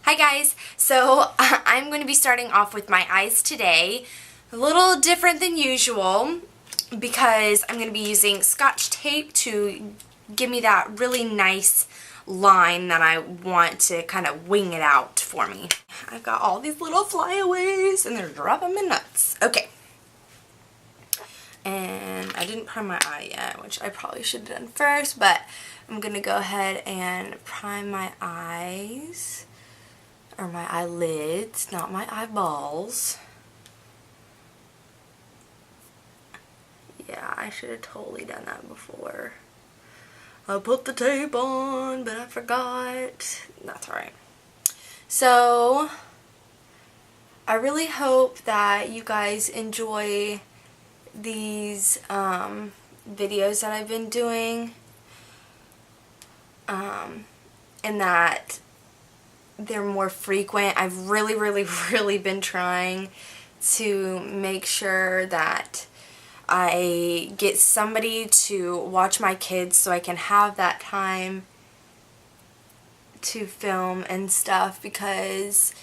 Hi guys, so I'm going to be starting off with my eyes today. A little different than usual because I'm going to be using Scotch tape to give me that really nice line that I want to kind of wing it out for me. I've got all these little flyaways and they're driving me nuts. Okay. And I didn't prime my eye yet, which I probably should have done first, but I'm going to go ahead and prime my eyes. Or my eyelids, not my eyeballs. Yeah, I should have totally done that before. I put the tape on, but I forgot. That's alright. So, I really hope that you guys enjoy these videos that I've been doing. And that they're more frequent. I've really been trying to make sure that I get somebody to watch my kids so I can have that time to film and stuff, because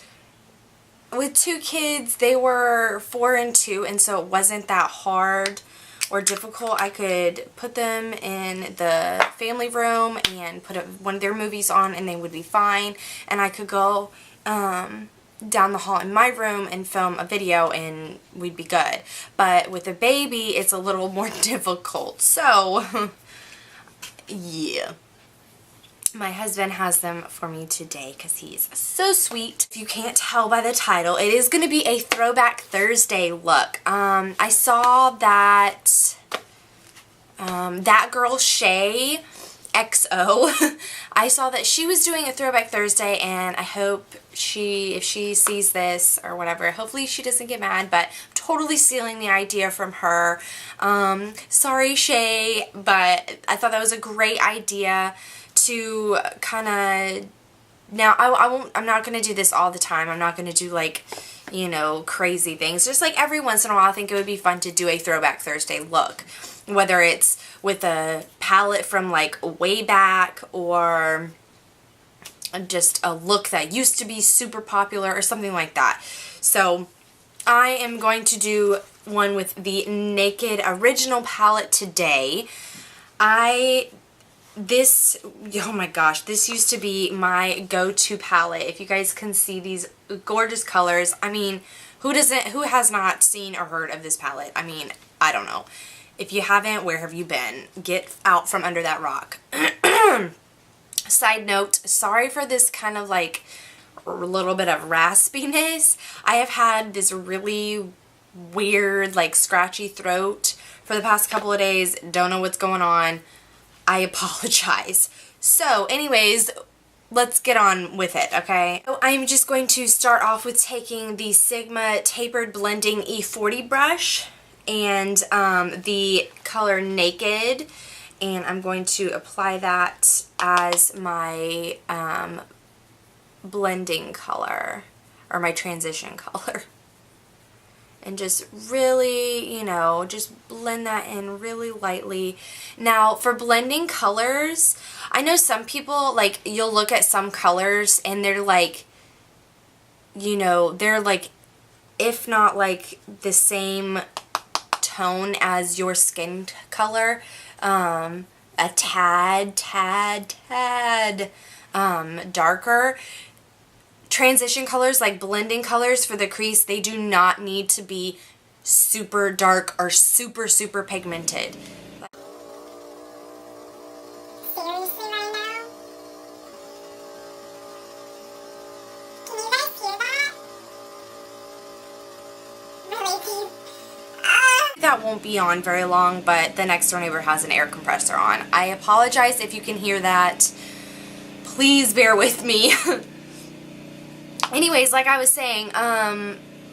with two kids, they were 4 and 2, and so it wasn't that hard or difficult. I could put them in the family room and put one of their movies on and they would be fine, and I could go down the hall in my room and film a video and we'd be good. But with a baby, it's a little more difficult. So yeah, my husband has them for me today because he's so sweet. If you can't tell by the title, it is going to be a Throwback Thursday look. I saw that that girl Shay XO, I saw that she was doing a Throwback Thursday, and I hope if she sees this or whatever, hopefully she doesn't get mad, but I'm totally stealing the idea from her. Sorry Shay, but I thought that was a great idea to kind of, now I'm not going to do this all the time. I'm not going to do like, you know, crazy things. Just like every once in a while, I think it would be fun to do a Throwback Thursday look. Whether it's with a palette from like way back, or just a look that used to be super popular or something like that. So I am going to do one with the Naked original palette today. Oh my gosh, this used to be my go-to palette. If you guys can see these gorgeous colors, I mean, who has not seen or heard of this palette? I mean, I don't know. If you haven't, where have you been? Get out from under that rock. Side note, sorry for this kind of like a little bit of raspiness. I have had this really weird like scratchy throat for the past couple of days. Don't know what's going on. I apologize. So anyways, let's get on with it, okay? So I'm just going to start off with taking the Sigma Tapered Blending E40 brush and the color Naked, and I'm going to apply that as my blending color, or my transition color. And just really, you know, just blend that in really lightly. Now, for blending colors, I know some people, like, you'll look at some colors and they're like, you know, they're like, if not like the same tone as your skin color, a tad darker. Transition colors, like blending colors for the crease, they do not need to be super dark or super pigmented. Seriously right now? Can you guys hear that? Really, please? That won't be on very long, but the next door neighbor has an air compressor on. I apologize if you can hear that. Please bear with me. Anyways, like I was saying,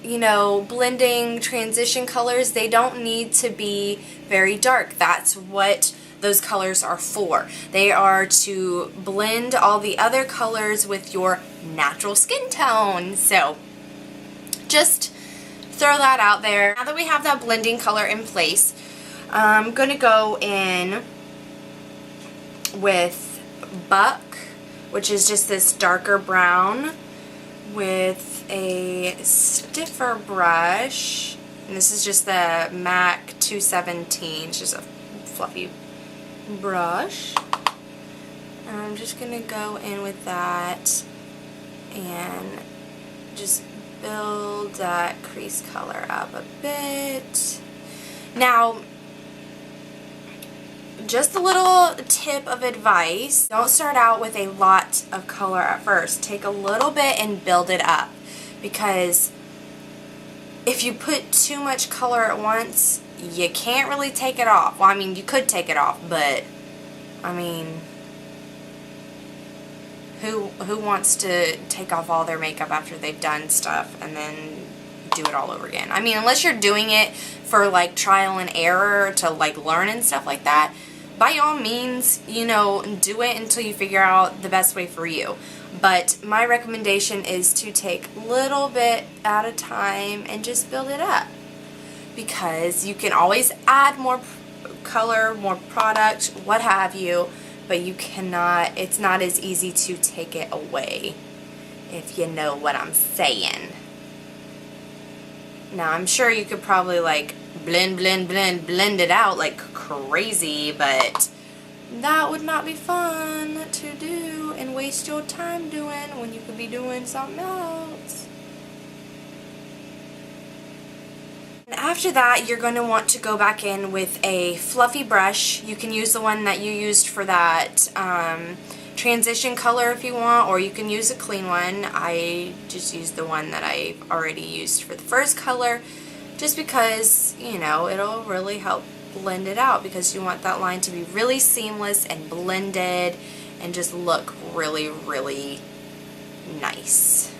you know, blending transition colors, they don't need to be very dark. That's what those colors are for. They are to blend all the other colors with your natural skin tone. So, just throw that out there. Now that we have that blending color in place, I'm going to go in with Buck, which is just this darker brown. with a stiffer brush, and this is just the MAC 217, it's just a fluffy brush. And I'm just going to go in with that and just build that crease color up a bit. Now, just a little tip of advice, don't start out with a lot of color at first. Take a little bit and build it up, because if you put too much color at once, you can't really take it off. Well, I mean, you could take it off, but I mean, who wants to take off all their makeup after they've done stuff and then do it all over again? I mean, unless you're doing it for like trial and error to like learn and stuff like that, by all means, you know, do it until you figure out the best way for you. But my recommendation is to take a little bit at a time and just build it up, because you can always add more color, more product, what have you, but you cannot, it's not as easy to take it away, if you know what I'm saying. Now, I'm sure you could probably like blend it out like crazy, but that would not be fun to do and waste your time doing when you could be doing something else. And after that, you're going to want to go back in with a fluffy brush. You can use the one that you used for that transition color if you want, or you can use a clean one. I just used the one that I already used for the first color, just because, you know, it'll really help blend it out, because you want that line to be really seamless and blended and just look really, really nice.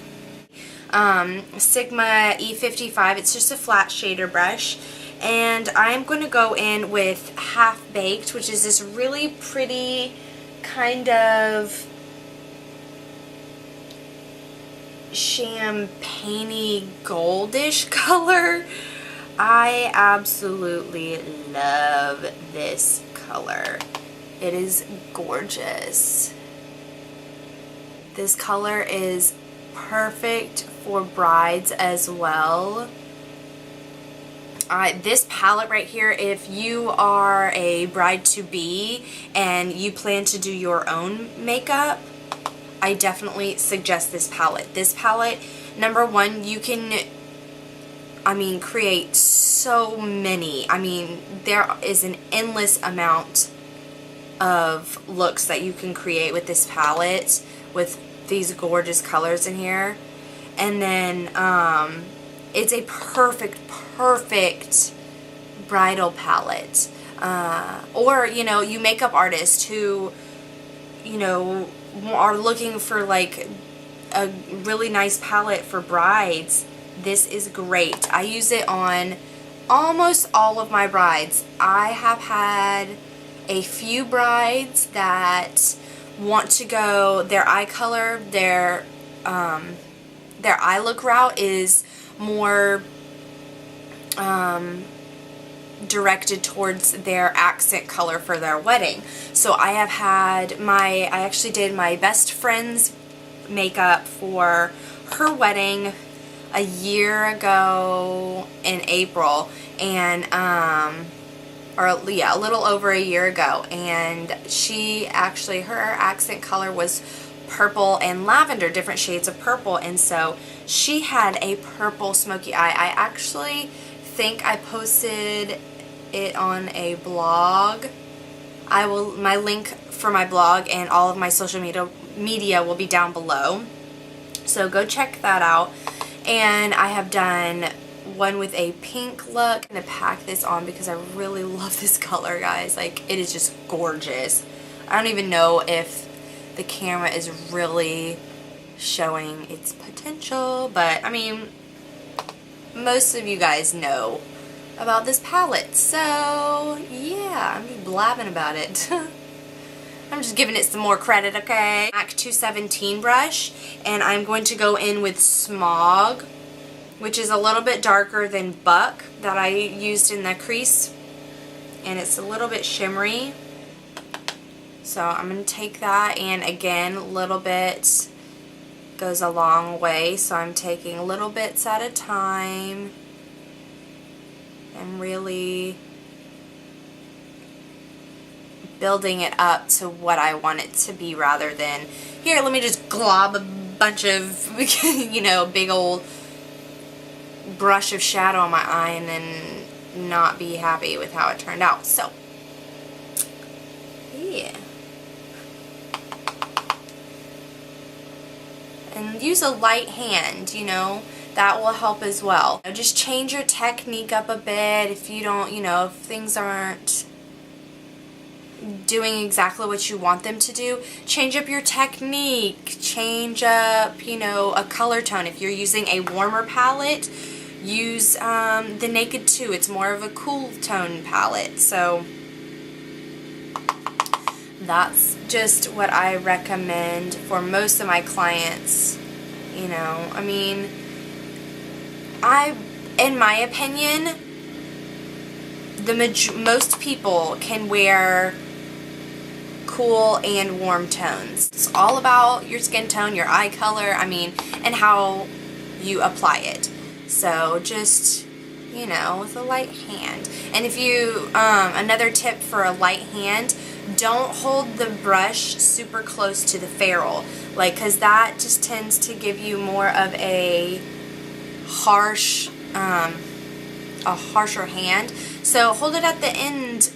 Sigma E55, it's just a flat shader brush, and I'm going to go in with Half Baked, which is this really pretty kind of champagne-y goldish color. I absolutely love this color. It is gorgeous. This color is perfect for brides as well. This palette right here, if you are a bride-to-be and you plan to do your own makeup, I definitely suggest this palette. This palette, number one, you can, I mean, create so many. I mean, there is an endless amount of looks that you can create with this palette, with these gorgeous colors in here. And then it's a perfect bridal palette. Or, you know, you makeup artists who, you know, are looking for like a really nice palette for brides. This is great. I use it on almost all of my brides. I have had a few brides that want to go their eye color, their eye look route is more directed towards their accent color for their wedding. So I have had I actually did my best friend's makeup for her wedding a year ago in April, and or yeah, a little over a year ago, and she actually, her accent color was purple and lavender, different shades of purple, and so she had a purple smoky eye. I actually think I posted it on a blog. My link for my blog and all of my social media will be down below, so go check that out. And I have done one with a pink look. I'm going to pack this on because I really love this color, guys. Like, it is just gorgeous. I don't even know if the camera is really showing its potential, but I mean, most of you guys know about this palette, so yeah, I'm just blabbing about it. I'm just giving it some more credit, okay? MAC 217 brush, and I'm going to go in with Smog, which is a little bit darker than Buck that I used in the crease, and it's a little bit shimmery. So I'm going to take that, and again, a little bit goes a long way, so I'm taking little bits at a time and really building it up to what I want it to be, rather than, here, let me just glob a bunch of, you know, big old brush of shadow on my eye and then not be happy with how it turned out. So, yeah. And use a light hand, you know, that will help as well. Just change your technique up a bit if you don't, you know, if things aren't doing exactly what you want them to do. Change up your technique, change up, you know, a color tone. If you're using a warmer palette, use the Naked 2. It's more of a cool tone palette. So that's just what I recommend for most of my clients. You know, I mean, in my opinion, most people can wear cool and warm tones. It's all about your skin tone, your eye color, I mean, and how you apply it. So just, you know, with a light hand. And if you, another tip for a light hand, don't hold the brush super close to the ferrule, like, because that just tends to give you more of a harsh, a harsher hand. So hold it at the end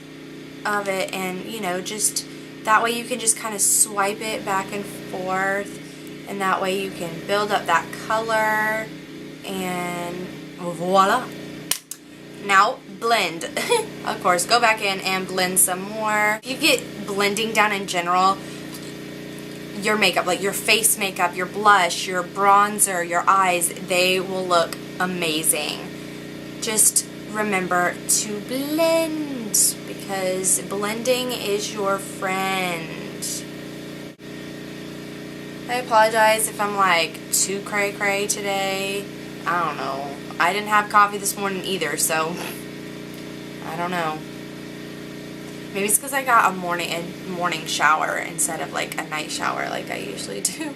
of it, and, you know, just that way you can just kind of swipe it back and forth, and that way you can build up that color, and voila. Now blend. Of course, go back in and blend some more. If you get blending down in general, your makeup, like your face makeup, your blush, your bronzer, your eyes, they will look amazing. Just remember to blend, because blending is your friend. I apologize if I'm like too cray-cray today. I don't know. I didn't have coffee this morning either, so I don't know. Maybe it's because I got a morning shower instead of like a night shower like I usually do.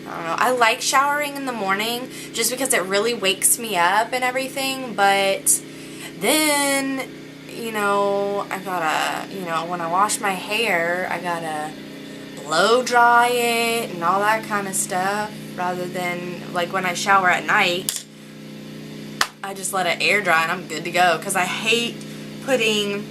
I don't know. I like showering in the morning just because it really wakes me up and everything, but then, you know, I gotta, you know, when I wash my hair, I gotta blow dry it and all that kind of stuff, rather than like when I shower at night, I just let it air dry and I'm good to go, because I hate putting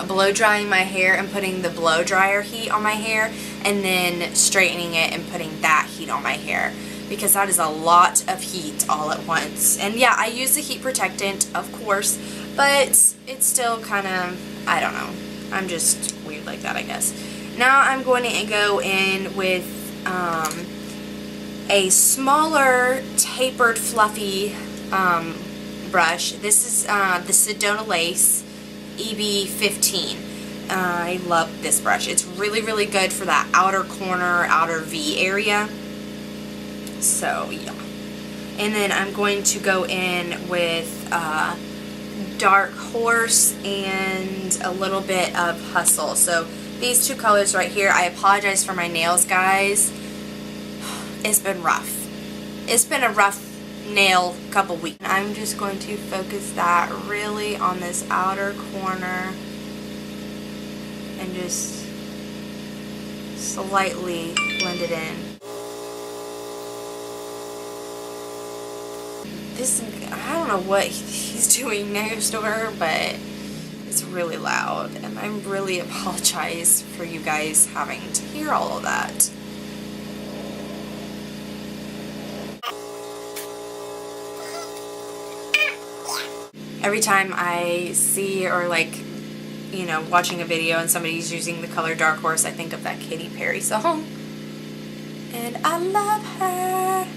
blow drying my hair and putting the blow dryer heat on my hair and then straightening it and putting that heat on my hair, because that is a lot of heat all at once. And yeah, I use the heat protectant, of course, but it's still kind of, I don't know, I'm just weird like that, I guess. Now I'm going to go in with a smaller, tapered, fluffy brush. This is the Sedona Lace EB15. I love this brush. It's really, really good for that outer corner, outer V area. So, yeah. And then I'm going to go in with Dark Horse and a little bit of Hustle. So, these two colors right here. I apologize for my nails, guys. It's been rough. It's been a rough nail couple weeks. I'm just going to focus that really on this outer corner and just slightly blend it in. This, I don't know what he's doing next door, but it's really loud, and I really apologize for you guys having to hear all of that. Every time I see, or like, you know, watching a video and somebody's using the color Dark Horse, I think of that Katy Perry song. And I love her.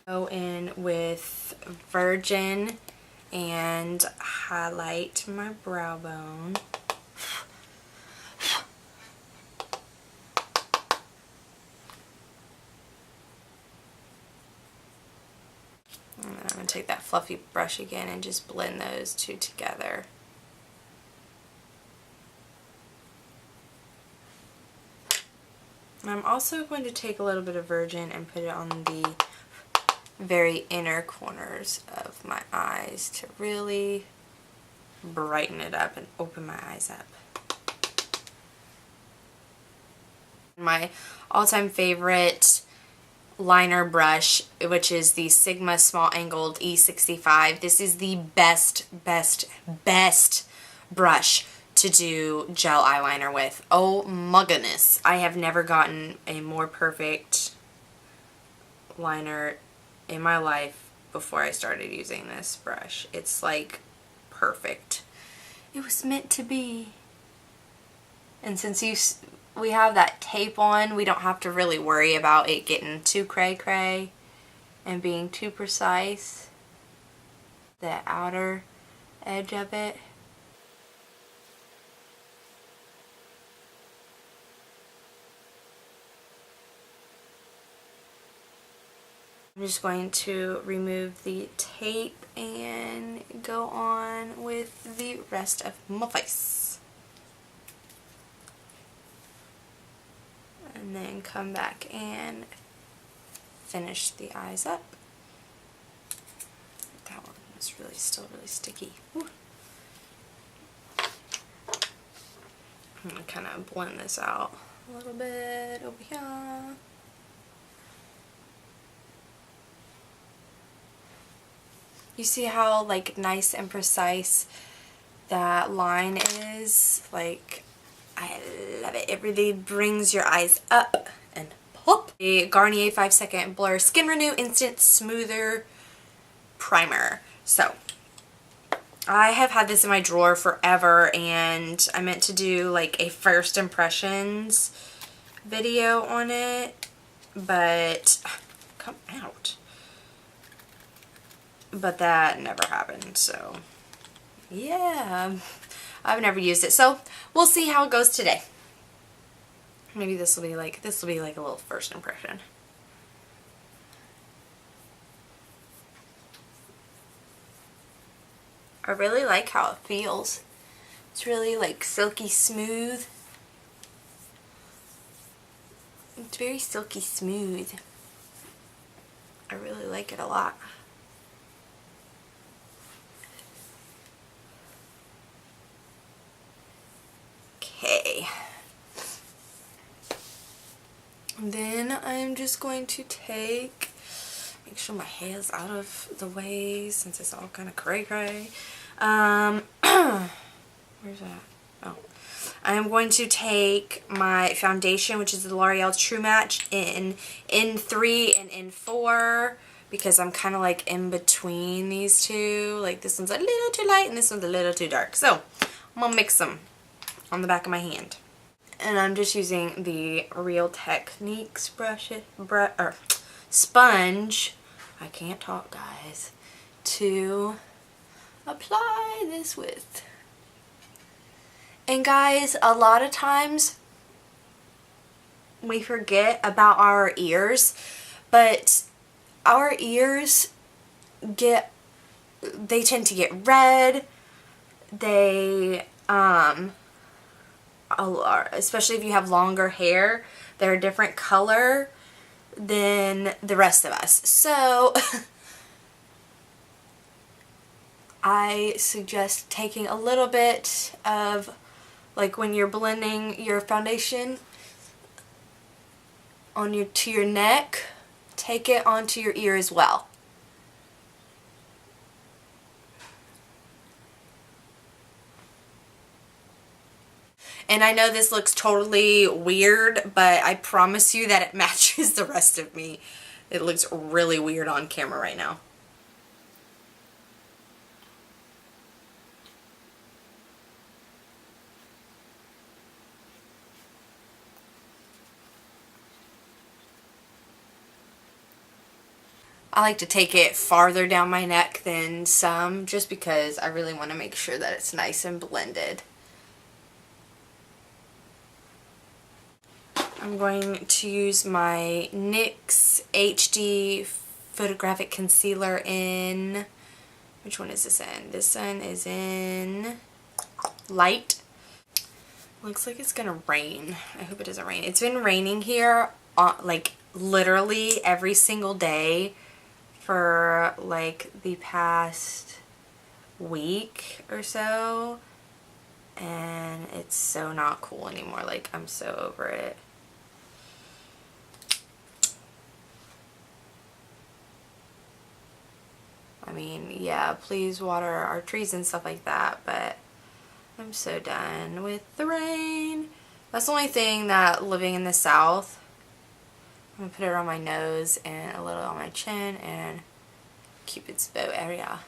Go in with Virgin and highlight my brow bone. take that fluffy brush again and just blend those two together. I'm also going to take a little bit of Virgin and put it on the very inner corners of my eyes to really brighten it up and open my eyes up. My all-time favorite liner brush, which is the Sigma Small Angled E65. This is the best brush to do gel eyeliner with. Oh my goodness. I have never gotten a more perfect liner in my life before I started using this brush. It's like perfect. It was meant to be. And since we have that tape on, we don't have to really worry about it getting too cray-cray and being too precise. The outer edge of it. I'm just going to remove the tape and go on with the rest of my face. And then come back and finish the eyes up. That one was still really sticky. Whew. I'm going to kind of blend this out a little bit over here. You see how like nice and precise that line is? Like, I love it. It really brings your eyes up and pop. The Garnier 5-Second Blur Skin Renew Instant Smoother Primer. So, I have had this in my drawer forever, and I meant to do like a first impressions video on it, but come out. But that never happened, so yeah, I've never used it, so we'll see how it goes today. Maybe this will be like a little first impression. I really like how it feels. It's really like silky smooth. It's very silky smooth. I really like it a lot. Okay. Then I'm just going to make sure my hair's out of the way since it's all kind of cray-cray. Where's that? Oh. I am going to take my foundation, which is the L'Oreal True Match in N3 and N4, because I'm kind of like in between these two. Like this one's a little too light and this one's a little too dark. So I'm going to mix them on the back of my hand. And I'm just using the Real Techniques sponge, I can't talk guys, to apply this with. And guys, a lot of times we forget about our ears, but our ears they tend to get red. They especially if you have longer hair, they're a different color than the rest of us. So I suggest taking a little bit of, like when you're blending your foundation to your neck, take it onto your ear as well. And I know this looks totally weird, but I promise you that it matches the rest of me. It looks really weird on camera right now. I like to take it farther down my neck than some, just because I really want to make sure that it's nice and blended. I'm going to use my NYX HD photographic concealer in, which one is this in? This one is in Light. Looks like it's gonna rain. I hope it doesn't rain. It's been raining here like literally every single day for like the past week or so, and it's so not cool anymore. Like, I'm so over it. I mean, yeah, please water our trees and stuff like that, but I'm so done with the rain. That's the only thing that living in the South, I'm gonna put it on my nose and a little on my chin and Cupid's bow area.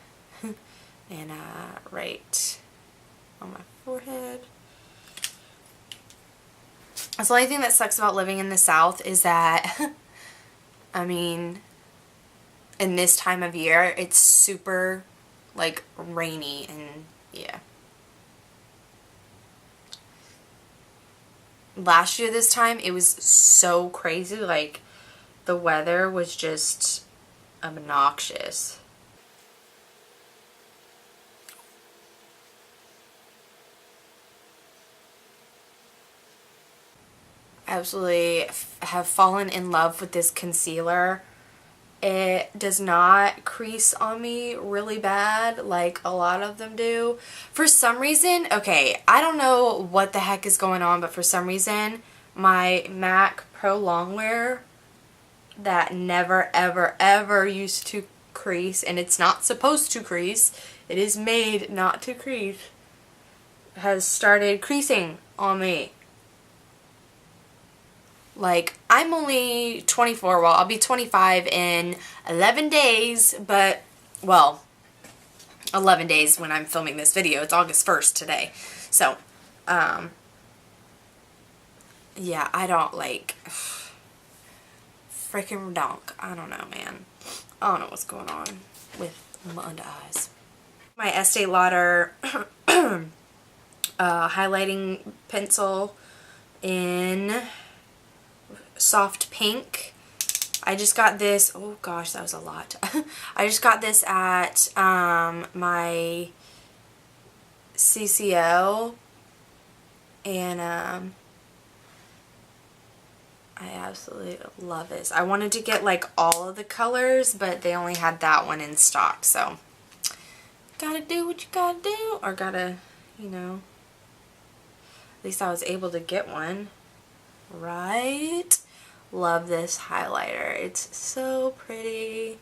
And right on my forehead. That's the only thing that sucks about living in the South is that, I mean, in this time of year, it's super, like, rainy and, yeah. Last year this time, it was so crazy. Like, the weather was just obnoxious. Absolutely have fallen in love with this concealer. It does not crease on me really bad like a lot of them do. For some reason, okay, I don't know what the heck is going on, but for some reason, my MAC Pro Longwear that never ever ever used to crease, and it's not supposed to crease, it is made not to crease, has started creasing on me. Like, I'm only 24, well, I'll be 25 in 11 days, but, well, 11 days when I'm filming this video. It's August 1st today. So, yeah, I don't, like, freaking donk. I don't know, man. I don't know what's going on with my under eyes. My Estee Lauder highlighting pencil in soft pink. I just got this, oh gosh, that was a lot. I just got this at my CCO, and I absolutely love this. I wanted to get like all of the colors, but they only had that one in stock, so gotta do what you gotta do, or gotta, you know, at least I was able to get one, right? Love this highlighter. It's so pretty.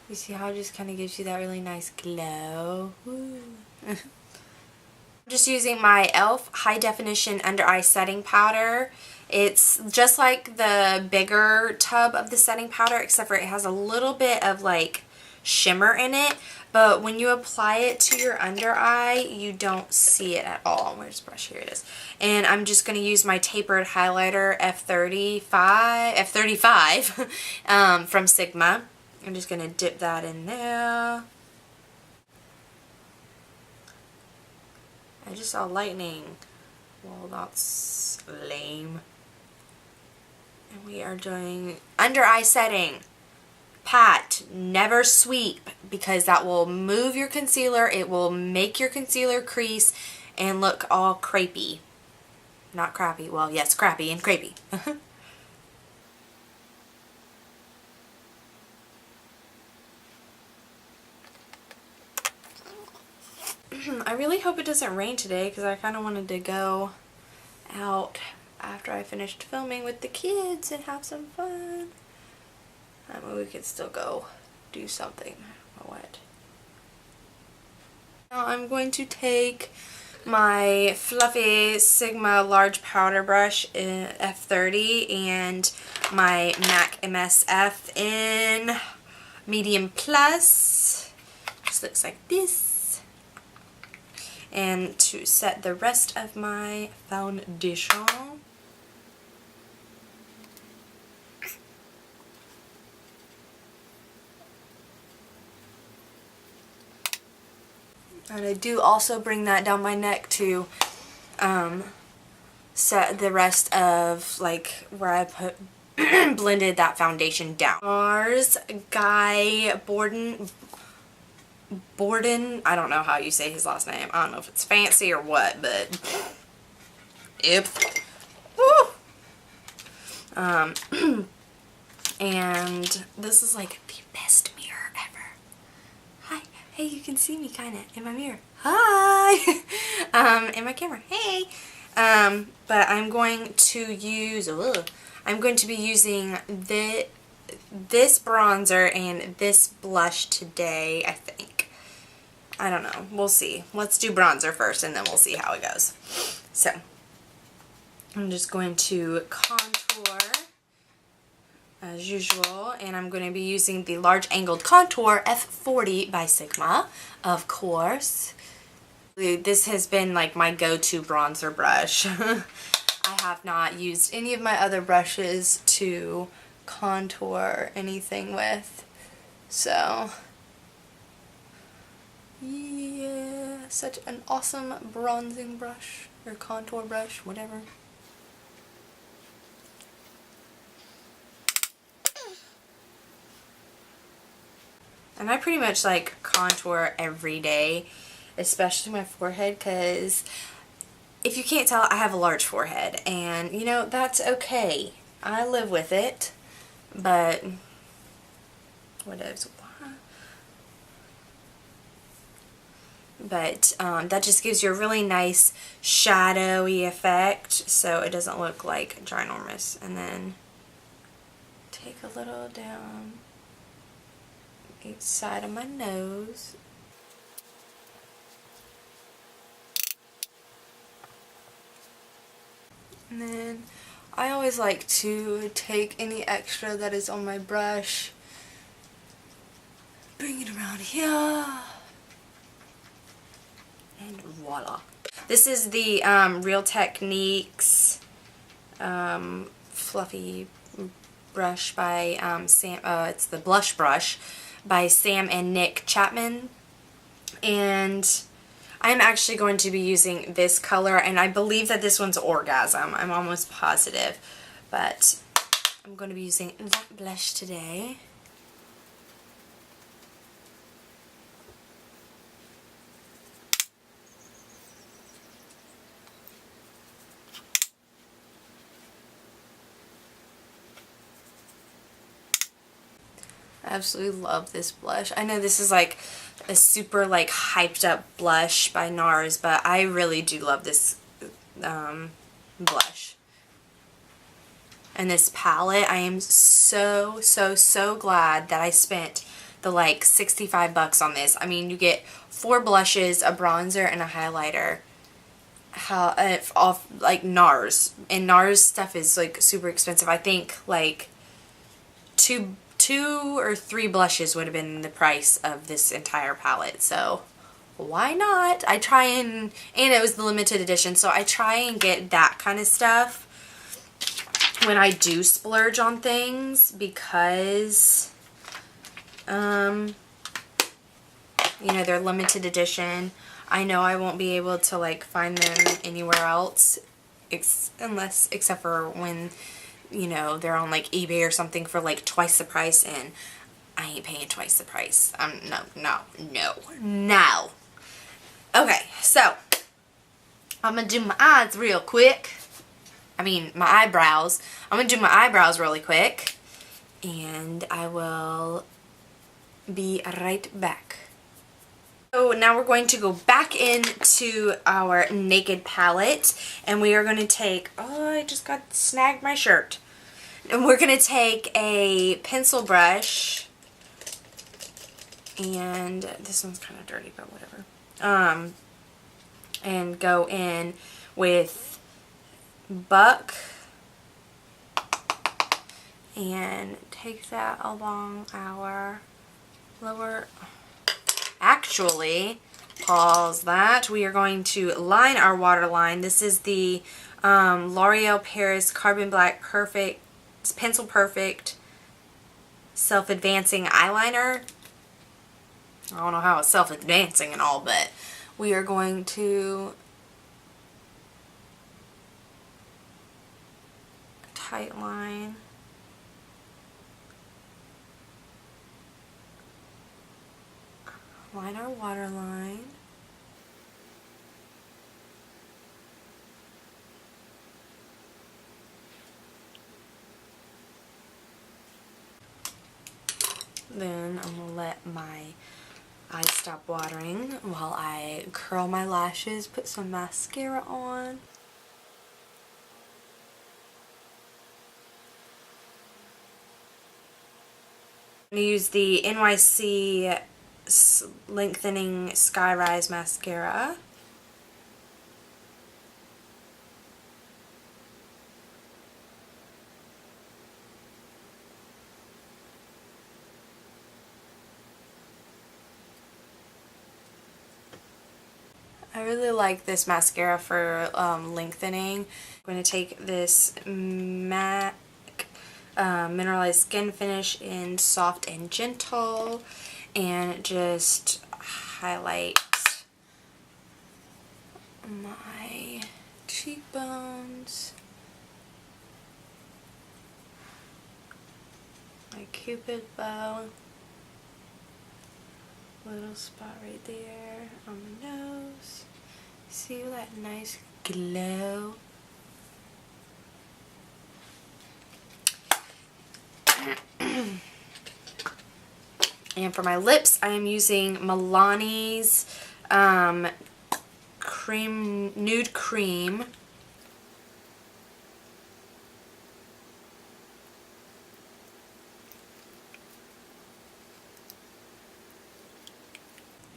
You see how it just kind of gives you that really nice glow? I'm just using my e.l.f. High Definition Under Eye Setting Powder. It's just like the bigger tub of the setting powder, except for it has a little bit of like shimmer in it, but when you apply it to your under eye, you don't see it at all. Where's the brush? Here it is. And I'm just going to use my tapered highlighter F35 from Sigma. I'm just going to dip that in there. I just saw lightning. Well, that's lame. And we are doing under eye setting. Pat, never sweep, because that will move your concealer. It will make your concealer crease and look all crepey. Not crappy. Well, yes, crappy and crepey. I really hope it doesn't rain today, because I kind of wanted to go out after I finished filming with the kids and have some fun. I mean, we could still go do something or what. Now I'm going to take my fluffy Sigma large powder brush in F30 and my MAC MSF in medium plus. Just looks like this. And to set the rest of my foundation. And I do also bring that down my neck to set the rest of like where I put blended that foundation down. NARS Guy Borden, I don't know how you say his last name. I don't know if it's fancy or what, but yep. Woo! And this is like the best mirror ever. Hi. Hey, you can see me kind of in my mirror. Hi. In my camera. Hey. But I'm going to use, I'm going to be using this bronzer and this blush today, I think. I don't know. We'll see. Let's do bronzer first and then we'll see how it goes. So, I'm just going to contour as usual, and I'm going to be using the large angled contour F40 by Sigma, of course. This has been like my go-to bronzer brush. I have not used any of my other brushes to contour anything with, so yeah, such an awesome bronzing brush, or contour brush, whatever. And I pretty much like contour every day, especially my forehead, because if you can't tell, I have a large forehead, and you know, that's okay. I live with it, but what is, but that just gives you a really nice shadowy effect, so it doesn't look like ginormous. And then take a little down each side of my nose. And then I always like to take any extra that is on my brush, bring it around here, and voila. This is the Real Techniques fluffy brush by Sam. It's the blush brush by Sam and Nick Chapman, and I'm actually going to be using this color, and I believe that this one's Orgasm. I'm almost positive, but I'm going to be using that blush today. I absolutely love this blush. I know this is like a super like hyped up blush by NARS, but I really do love this blush. And this palette, I am so glad that I spent the like 65 bucks on this. I mean, you get 4 blushes, a bronzer, and a highlighter. Off like NARS. And NARS stuff is like super expensive. I think like two or 3 blushes would have been the price of this entire palette, so why not? I try and it was the limited edition, so I try and get that kind of stuff when I do splurge on things, because you know, they're limited edition. I know I won't be able to like find them anywhere else except for when, you know, they're on like eBay or something for like twice the price, and I ain't paying twice the price. No. Okay, so I'm gonna do my eyes real quick. I mean, my eyebrows. I'm gonna do my eyebrows really quick, and I will be right back. So now we're going to go back into our Naked palette, and we are going to take, oh, I just got snagged my shirt. And we're going to take a pencil brush, and this one's kind of dirty, but whatever. And go in with Buck, and take that along our lower. Actually, pause that. We are going to line our waterline. This is the L'Oreal Paris Carbon Black Perfect Pencil Perfect Self-Advancing Eyeliner. I don't know how it's self-advancing and all, but we are going to tight line. Line our waterline. Then I'm going to let my eyes stop watering while I curl my lashes, put some mascara on. I'm going to use the NYC Lengthening Skyrise Mascara. I really like this mascara for lengthening. I'm going to take this MAC Mineralized Skin Finish in Soft and Gentle and just highlight my cheekbones, my cupid bow, little spot right there on the nose. See that nice glow? And for my lips, I am using Milani's Nude Cream.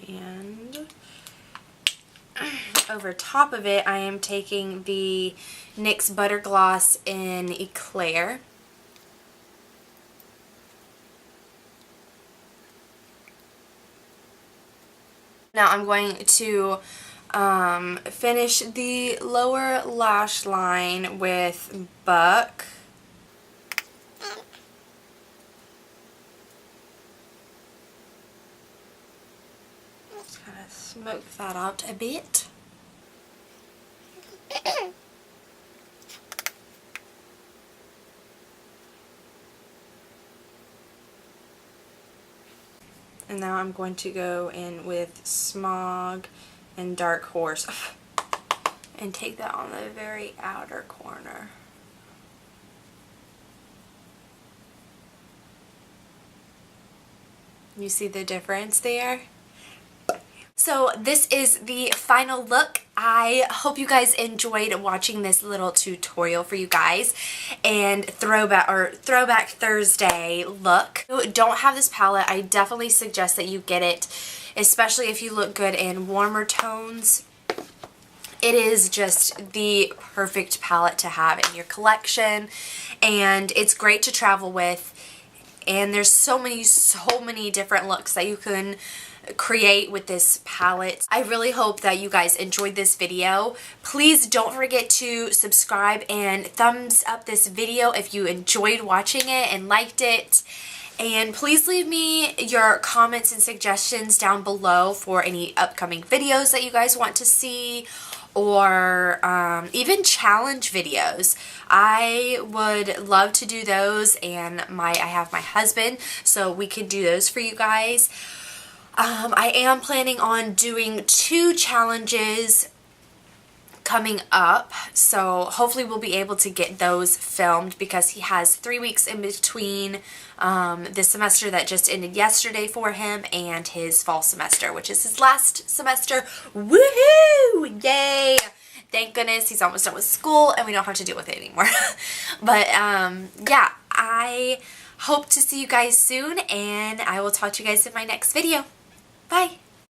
And over top of it, I am taking the NYX Butter Gloss in Eclair. Now I'm going to finish the lower lash line with Buck. Just kind of smoke that out a bit. And now I'm going to go in with Smog and Dark Horse and take that on the very outer corner. You see the difference there? So this is the final look. I hope you guys enjoyed watching this little tutorial for you guys and throwback Thursday look. If you don't have this palette, I definitely suggest that you get it, especially if you look good in warmer tones. It is just the perfect palette to have in your collection, and it's great to travel with, and there's so many different looks that you can create with this palette. I really hope that you guys enjoyed this video. Please don't forget to subscribe and thumbs up this video if you enjoyed watching it and liked it. And please leave me your comments and suggestions down below for any upcoming videos that you guys want to see, or even challenge videos. I would love to do those, and I have my husband, so we could do those for you guys. I am planning on doing 2 challenges coming up, so hopefully we'll be able to get those filmed, because he has 3 weeks in between the semester that just ended yesterday for him and his fall semester, which is his last semester. Woohoo! Yay! Thank goodness he's almost done with school and we don't have to deal with it anymore. But yeah, I hope to see you guys soon, and I will talk to you guys in my next video. Bye!